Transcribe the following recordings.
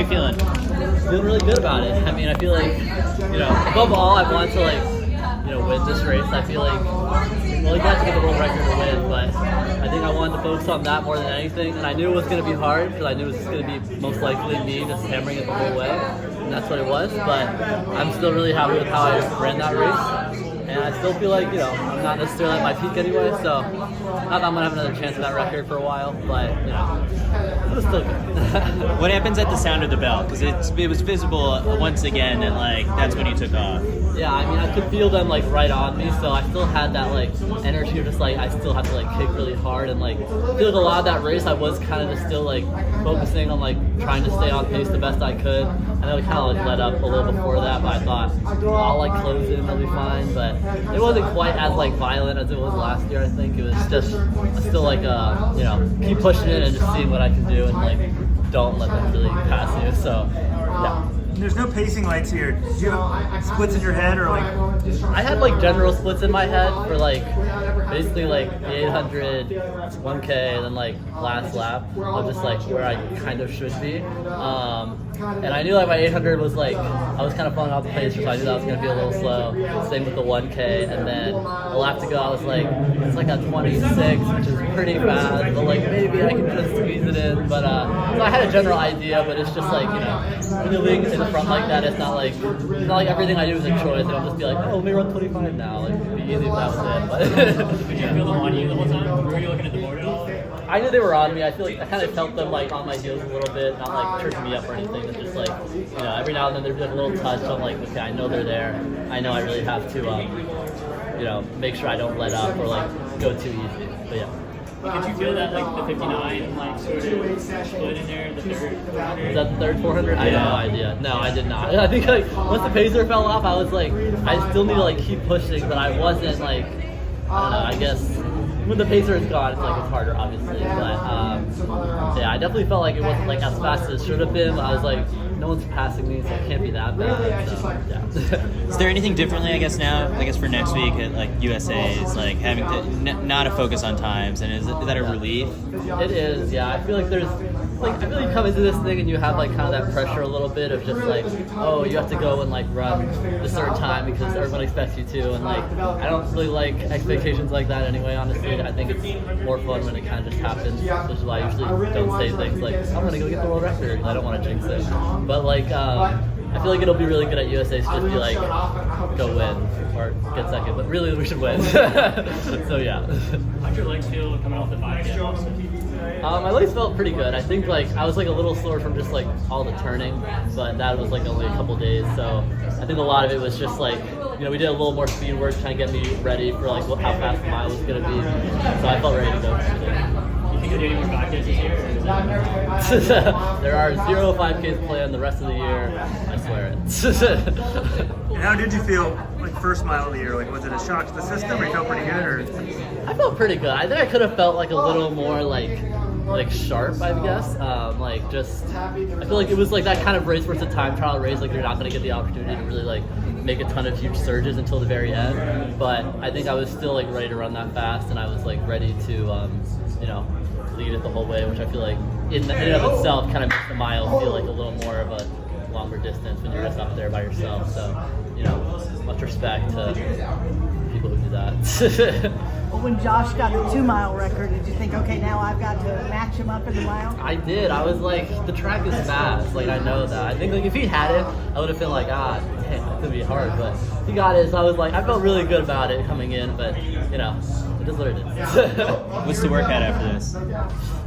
you feeling? Feeling really good about it. I mean, I feel like, above all, I want to win this race. I feel like, well, you have to get the world record to win, but I think I wanted to focus on that more than anything. And I knew it was going to be hard because I knew it was just going to be most likely me just hammering it the whole way, and that's what it was. But I'm still really happy with how I ran that race. And I still feel like, I'm not necessarily at my peak anyway, so not that I'm going to have another chance at that record for a while, but, it was still good. What happens at the sound of the bell? Because it was visible once again that, that's when you took off. Yeah, I mean, I could feel them, right on me, so I still had that, energy of just, I still have to, kick really hard, and, I feel like a lot of that race I was kind of just still, focusing on, trying to stay on pace the best I could. I know it kind of let up a little before that, but I thought, I'll, close it and I'll be fine, but it wasn't quite as, violent as it was last year, I think. It was just still, keep pushing it and just seeing what I can do and, don't let them really pass you, so, yeah. There's no pacing lights here. Did you have splits in your head or I had general splits in my head for basically the 800, 1K, and then last lap of just where I kind of should be. And I knew my 800 was I was kind of falling off the pace, so I knew that was going to be a little slow. Same with the 1K, and then a lap to go I was it's a 26, which is pretty fast, but maybe I can just squeeze it in. But so I had a general idea, but it's just when you're leading in the front like that, it's not like everything I do is a choice. I don't just be let me run 25 now. It'd be easy if that was it. But did you feel them on you the whole time? Were you looking at the board at all? I knew they were on me. I feel I kind of felt them on my heels a little bit, not tripping me up or anything. It's just every now and then there'd be a little touch. So I'm okay, I know they're there. I know I really have to make sure I don't let up or go too easy. But yeah. Did you feel that the 59 sort of split in there, the third 400? Is that the third 400? I have no idea. No, I did not. I think once the pacer fell off, I was I still need to keep pushing, but I wasn't I don't know. I guess when the pacer is gone, it's harder, obviously. But yeah, I definitely felt it wasn't as fast as it should have been. But I was no one's passing me, so it can't be that bad. So yeah. Is there anything differently, I guess for next week at USA's, having to not a focus on times, and is that a relief? It is, yeah. I feel there's I feel you come into this thing and you have kind of that pressure a little bit of just oh, you have to go and run a certain time because everyone expects you to, and I don't really like expectations like that anyway. Honestly, I think it's more fun when it kind of just happens, which is why I usually don't say things I'm gonna go get the world record because I don't want to jinx it. But I feel it'll be really good at USA to just be go win or get second, but really we should win. So yeah. How'd your legs feel coming off the 5K? My legs felt pretty good. I think I was a little slower from just all the turning, but that was only a couple days. So I think a lot of it was just we did a little more speed work trying to get me ready for how fast the mile was gonna be. So I felt ready to go. You think you'll do any more 5Ks this year? There are 0 5Ks planned the rest of the year. I swear it. And how did you feel first mile of the year? Was it a shock to the system, or you felt pretty good? Or I felt pretty good. I think I could have felt a little more sharp, I guess. I feel it was that kind of race where it's a time trial race. You're not going to get the opportunity to really make a ton of huge surges until the very end. But I think I was still ready to run that fast, and I was ready to lead it the whole way, which I feel in and of itself kind of makes the mile feel a little more of a longer distance when you're just up there by yourself. So much respect to people who do that. Well, when Josh got the 2 mile record, did you think, okay, now I've got to match him up in the mile? I did. I was the track is fast. I know that. I think if he had it, I would have been man, it's gonna be hard. But he got it, so I was I felt really good about it coming in. But it is what it is. What's the workout after this?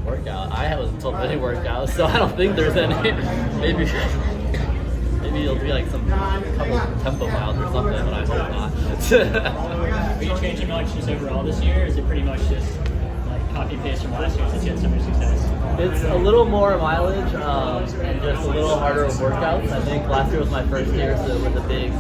Workout? I haven't told any workout, so I don't think there's any. Maybe it'll be some couple tempo miles or something, but I hope not. Are you changing much just overall this year, or is it pretty much just copy paste from last year since you had so much success? It's a little more mileage and just a little harder workouts. I think last year was my first year, so it was a big,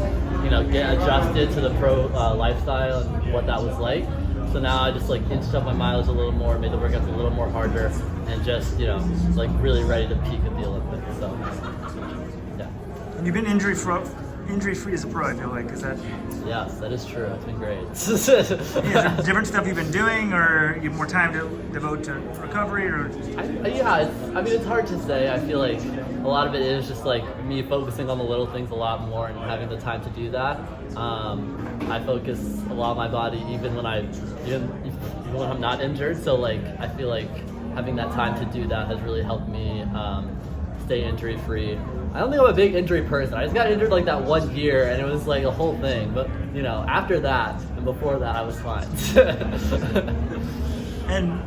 get adjusted to the pro lifestyle and what that was like. So now I just inched up my mileage a little more, made the workouts a little more harder, and just really ready to peak at the Olympics. So yeah. And you've been injury-free as a pro, I feel is that? Yes, that is true. It's been great. Is there different stuff you've been doing, or you have more time to devote to recovery, or? Yeah, it's hard to say. I feel a lot of it is just like me focusing on the little things a lot more and having the time to do that. I focus a lot on my body even when I'm not injured. So like I feel like having that time to do that has really helped me stay injury free. I don't think I'm a big injury person. I just got injured like that 1 year and it was like a whole thing. But you know, after that and before that, I was fine. And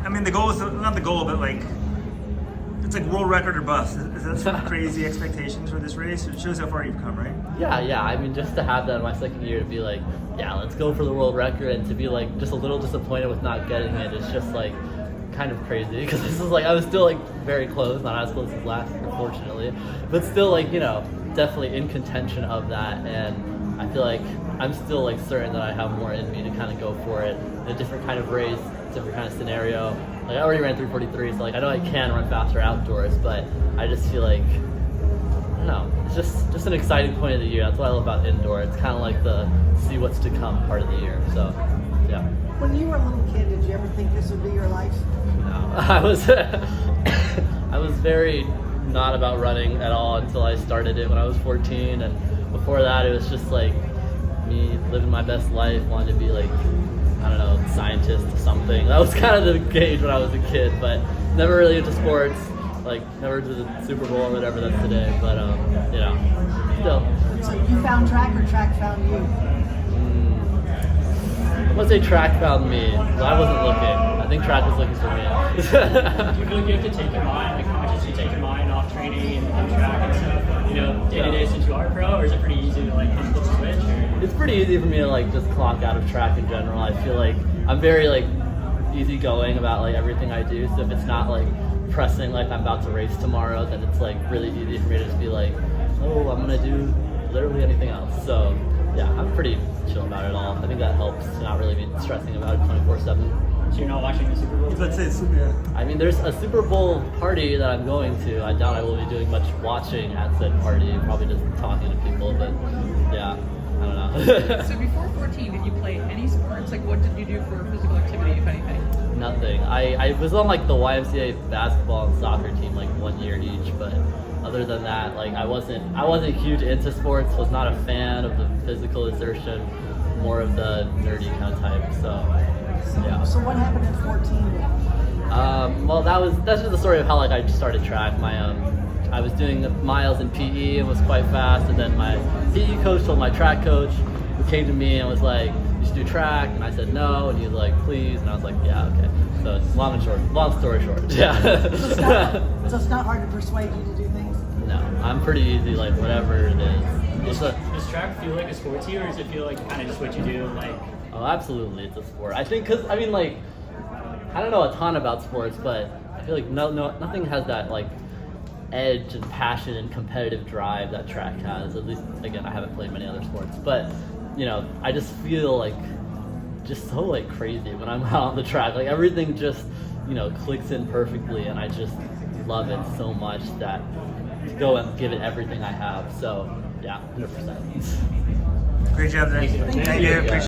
I mean, the goal is not the goal, but like it's like world record or bust. Is that some crazy expectations for this race? It shows how far you've come, right? Yeah. I mean, just to have that in my second year to be like, yeah, let's go for the world record, and to be like just a little disappointed with not getting it is just like kind of crazy, because this is like I was still like very close, not as close as last year, unfortunately, but still like, you know, definitely in contention of that. And I feel like I'm still like certain that I have more in me to kind of go for it in a different kind of race, different kind of scenario. Like I already ran 3:43, so like I know I can run faster outdoors, but I just feel like, I don't know, it's just an exciting point of the year. That's what I love about indoor. It's kind of like the see what's to come part of the year. So yeah. When you were a little kid, did you ever think this would be your life? No, I was very not about running at all until I started it when I was 14, and before that it was just like me living my best life, wanting to be like, I don't know, scientist or something. That was kind of the gauge when I was a kid, but never really into sports, like never to the Super Bowl or whatever that's today, but you know, still. So you found track or track found you? I'm gonna say track found me, but I wasn't looking. I think track was looking for me. Do you feel like you have to take your mind, like consciously take your mind off training and track and stuff, you know, day to day since you are pro, or is it pretty easy to like flip the switch? Or? It's pretty easy for me to like just clock out of track in general. I feel like I'm very like easygoing about like everything I do. So if it's not like pressing like I'm about to race tomorrow, then it's like really easy for me to just be like, oh, I'm gonna do literally anything else. So yeah, I'm pretty chill about it all. I think that helps to not really be stressing about it 24/7. So you're not watching the Super Bowl? Let's say it's super. Yeah. I mean, there's a Super Bowl party that I'm going to. I doubt I will be doing much watching at said party, probably just talking to people, but yeah, I don't know. So before 14, did you play any sports? Like, what did you do for physical activity, if anything? Nothing. I was on like the YMCA basketball and soccer team like 1 year each, but other than that, like I wasn't huge into sports, was not a fan of the physical exertion, more of the nerdy kind of type, so yeah. So what happened at 14? Well, that's just the story of how like I started track. I was doing the miles in PE and was quite fast, and then my PE coach told my track coach, who came to me and was like, you should do track, and I said no, and he was like, please, and I was like, yeah, okay. So it's long story short, yeah. So it's not hard to persuade you to do things? No, I'm pretty easy, like whatever it is. Does track feel like a sport to you, or does it feel like kind of just what you do? Like, oh, absolutely, it's a sport. I think, cause I mean, like, I don't know a ton about sports, but I feel like nothing has that like edge and passion and competitive drive that track has. At least, again, I haven't played many other sports, but you know, I just feel like just so like crazy when I'm out on the track. Like everything just, you know, clicks in perfectly, and I just love it so much that to go and give it everything I have. So yeah, 100%. Great job, Zach. Thank you. Appreciate it.